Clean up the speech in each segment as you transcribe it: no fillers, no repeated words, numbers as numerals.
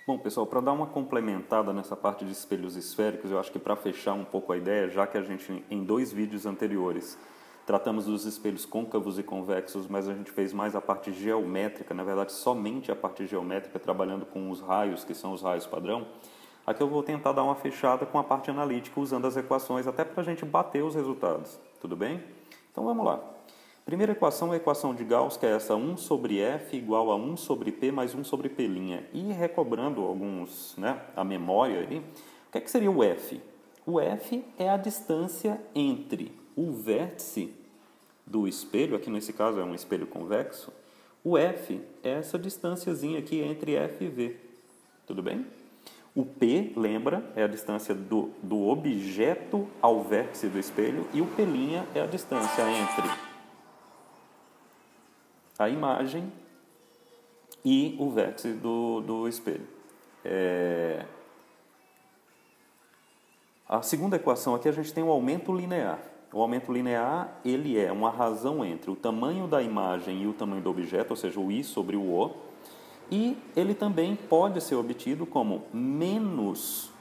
Bom, pessoal, para dar uma complementada nessa parte de espelhos esféricos, eu acho que para fechar um pouco a ideia, já que a gente, em 2 vídeos anteriores, tratamos dos espelhos côncavos e convexos, mas a gente fez mais a parte geométrica, na verdade, somente a parte geométrica, trabalhando com os raios, que são os raios padrão. Aqui eu vou tentar dar uma fechada com a parte analítica, usando as equações, até para a gente bater os resultados. Tudo bem? Então, vamos lá. Primeira equação é a equação de Gauss, que é essa 1 sobre F igual a 1 sobre P mais 1 sobre P'. E recobrando a memória aí, o que seria o F? O F é a distância entre o vértice do espelho, aqui nesse caso é um espelho convexo, o F é essa distânciazinha aqui entre F e V. Tudo bem? O P, lembra, é a distância do objeto ao vértice do espelho, e o P' é a distância entre a imagem e o vértice do espelho. A segunda equação aqui a gente tem o aumento linear. O aumento linear ele é uma razão entre o tamanho da imagem e o tamanho do objeto, ou seja, o I sobre o O, e ele também pode ser obtido como menos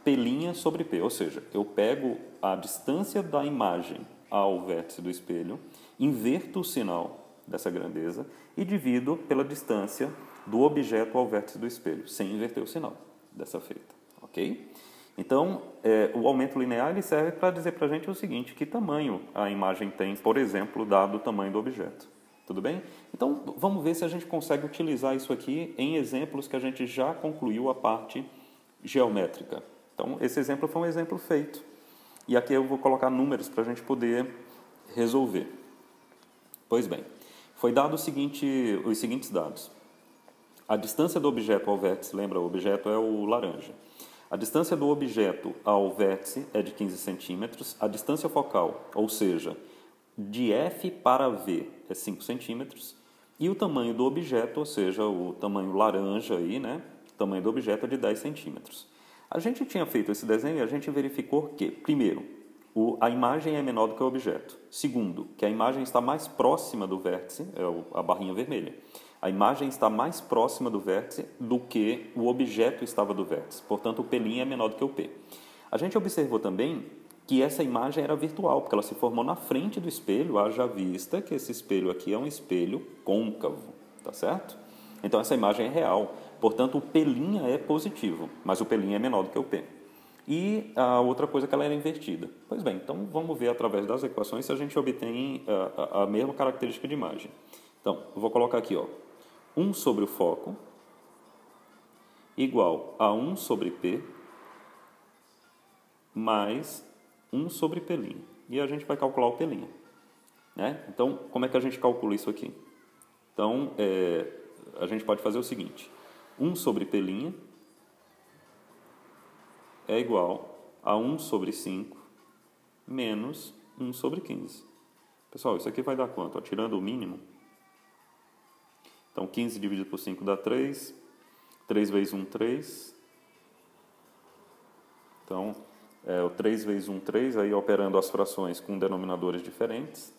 P' sobre P, ou seja, eu pego a distância da imagem ao vértice do espelho, inverto o sinal dessa grandeza e divido pela distância do objeto ao vértice do espelho, sem inverter o sinal dessa feita, ok? Então, o aumento linear ele serve para dizer para a gente o seguinte, que tamanho a imagem tem, por exemplo, dado o tamanho do objeto. Tudo bem? Então, vamos ver se a gente consegue utilizar isso aqui em exemplos que a gente já concluiu a parte geométrica. Então, esse exemplo foi um exemplo feito. E aqui eu vou colocar números para a gente poder resolver. Pois bem, foi dado os seguintes dados. A distância do objeto ao vértice, lembra, o objeto é o laranja. A distância do objeto ao vértice é de 15 centímetros. A distância focal, ou seja, de F para V, é 5 centímetros. E o tamanho do objeto, ou seja, o tamanho laranja aí, né? O tamanho do objeto é de 10 centímetros. A gente tinha feito esse desenho e a gente verificou que, primeiro, a imagem é menor do que o objeto. Segundo, que a imagem está mais próxima do vértice, é a barrinha vermelha. A imagem está mais próxima do vértice do que o objeto estava do vértice. Portanto, o P' é menor do que o P. A gente observou também que essa imagem era virtual, porque ela se formou na frente do espelho, haja vista que esse espelho aqui é um espelho côncavo, tá certo? Então, essa imagem é real. Portanto, o P' é positivo, mas o P' é menor do que o P. E a outra coisa é que ela era invertida. Pois bem, então vamos ver através das equações se a gente obtém a mesma característica de imagem. Então, eu vou colocar aqui, 1 sobre o foco igual a 1 sobre P mais 1 sobre P'. E a gente vai calcular o P'. Né? Então, como é que a gente calcula isso aqui? Então, a gente pode fazer o seguinte. 1 sobre P' é igual a 1 sobre 5 menos 1 sobre 15. Pessoal, isso aqui vai dar quanto? Tirando o mínimo. Então, 15 dividido por 5 dá 3. 3 vezes 1, 3. Então, o 3 vezes 1, 3, aí operando as frações com denominadores diferentes.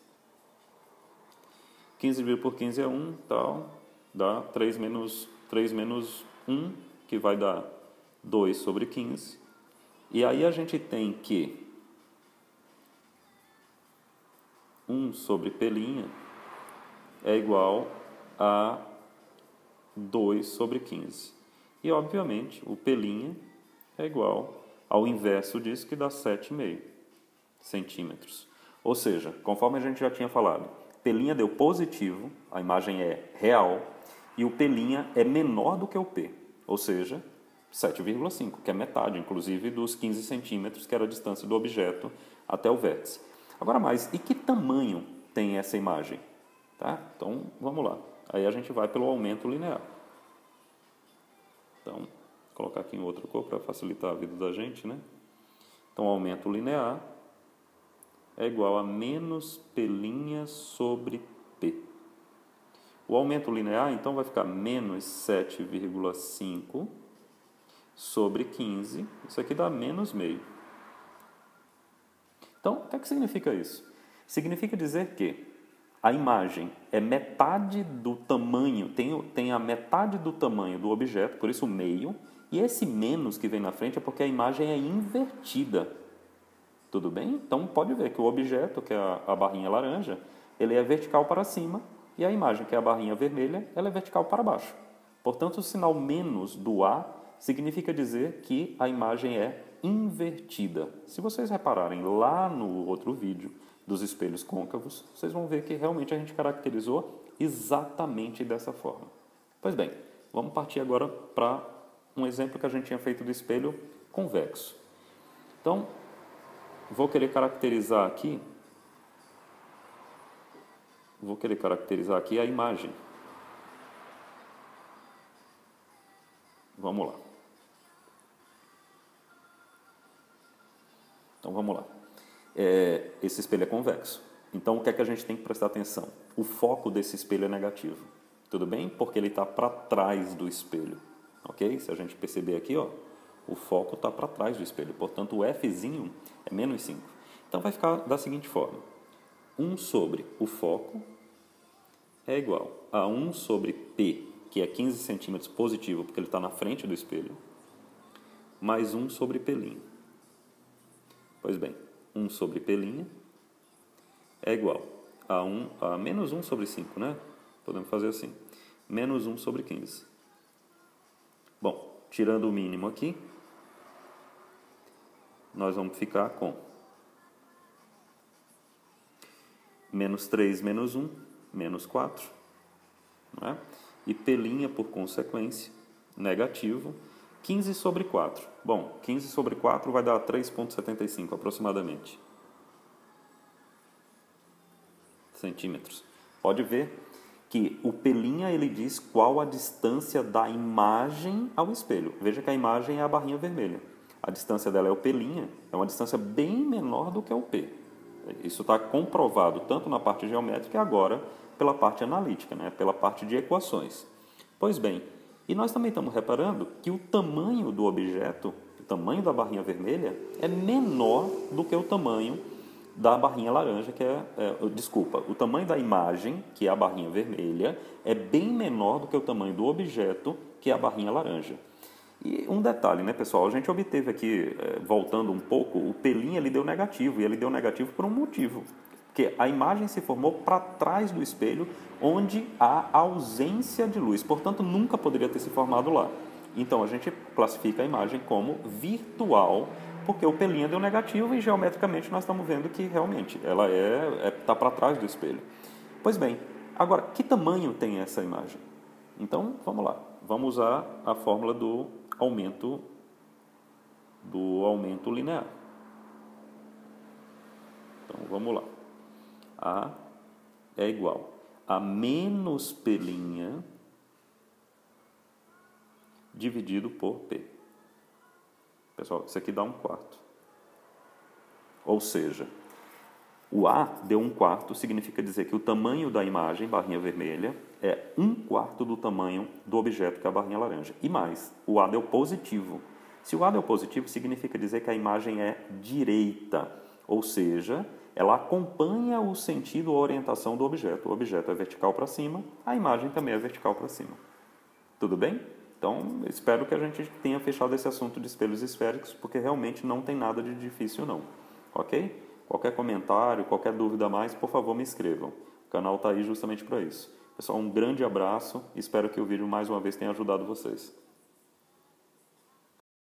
15 dividido por 15 é 1, tal, dá 3 menos 1, que vai dar 2 sobre 15. E aí a gente tem que 1 sobre P' é igual a 2 sobre 15. E, obviamente, o P' é igual ao inverso disso, que dá 7,5 centímetros. Ou seja, conforme a gente já tinha falado, P' deu positivo, a imagem é real, e o P' é menor do que o P, ou seja, 7,5, que é metade, inclusive, dos 15 centímetros, que era a distância do objeto até o vértice. Agora mais, e que tamanho tem essa imagem? Tá? Então, vamos lá. Aí a gente vai pelo aumento linear. Então, vou colocar aqui em outra cor para facilitar a vida da gente, né? Então, o aumento linear é igual a menos P' sobre P. O aumento linear, então, vai ficar menos 7,5 sobre 15. Isso aqui dá menos meio. Então, o que significa isso? Significa dizer que a imagem é metade do tamanho, tem a metade do tamanho do objeto, por isso meio, e esse menos que vem na frente é porque a imagem é invertida. Tudo bem? Então pode ver que o objeto, que é a barrinha laranja, ele é vertical para cima, e a imagem, que é a barrinha vermelha, ela é vertical para baixo. Portanto, o sinal menos do A significa dizer que a imagem é invertida. Se vocês repararem lá no outro vídeo dos espelhos côncavos, vocês vão ver que realmente a gente caracterizou exatamente dessa forma. Pois bem, vamos partir agora para um exemplo que a gente tinha feito do espelho convexo. Então, vou querer caracterizar aqui a imagem. Vamos lá. Então, vamos lá. Esse espelho é convexo. Então, o que é que a gente tem que prestar atenção? O foco desse espelho é negativo. Tudo bem? Porque ele está para trás do espelho. Ok? Se a gente perceber aqui, ó, o foco está para trás do espelho. Portanto, o Fzinho é menos 5. Então, vai ficar da seguinte forma. 1 sobre o foco é igual a 1 sobre P, que é 15 centímetros positivo, porque ele está na frente do espelho, mais 1 sobre P'. Pois bem, 1 sobre P' é igual a menos 1 sobre 5, né? Podemos fazer assim. Menos 1 sobre 15. Bom, tirando o mínimo aqui, nós vamos ficar com menos 3 menos 1, menos 4. Não é? E P', por consequência, negativo, 15 sobre 4. Bom, 15 sobre 4 vai dar 3,75 aproximadamente. Centímetros. Pode ver que o P' ele diz qual a distância da imagem ao espelho. Veja que a imagem é a barrinha vermelha. A distância dela é o P', é uma distância bem menor do que o P. Isso está comprovado tanto na parte geométrica e agora pela parte analítica, né? Pela parte de equações. Pois bem, e nós também estamos reparando que o tamanho do objeto, o tamanho da barrinha vermelha, é menor do que o tamanho da barrinha laranja, o tamanho da imagem, que é a barrinha vermelha, é bem menor do que o tamanho do objeto, que é a barrinha laranja. E um detalhe, né, pessoal? A gente obteve aqui, voltando um pouco, o P' ele deu negativo, e ele deu negativo por um motivo. Porque a imagem se formou para trás do espelho, onde há ausência de luz. Portanto, nunca poderia ter se formado lá. Então, a gente classifica a imagem como virtual, porque o P' deu negativo e, geometricamente, nós estamos vendo que, realmente, ela está para trás do espelho. Pois bem, agora, que tamanho tem essa imagem? Então, vamos lá. Vamos usar a fórmula do aumento linear. Então, vamos lá. A é igual a menos P' dividido por P. Pessoal, isso aqui dá 1/4. Ou seja, o A deu 1/4, significa dizer que o tamanho da imagem, barrinha vermelha, é 1/4 do tamanho do objeto, que é a barrinha laranja. E mais, o A deu positivo. Se o A deu positivo, significa dizer que a imagem é direita, ou seja, ela acompanha o sentido ou orientação do objeto. O objeto é vertical para cima, a imagem também é vertical para cima. Tudo bem? Então, espero que a gente tenha fechado esse assunto de espelhos esféricos, porque realmente não tem nada de difícil não. Ok? Qualquer comentário, qualquer dúvida a mais, por favor, me escrevam. O canal está aí justamente para isso. Pessoal, um grande abraço e espero que o vídeo mais uma vez tenha ajudado vocês.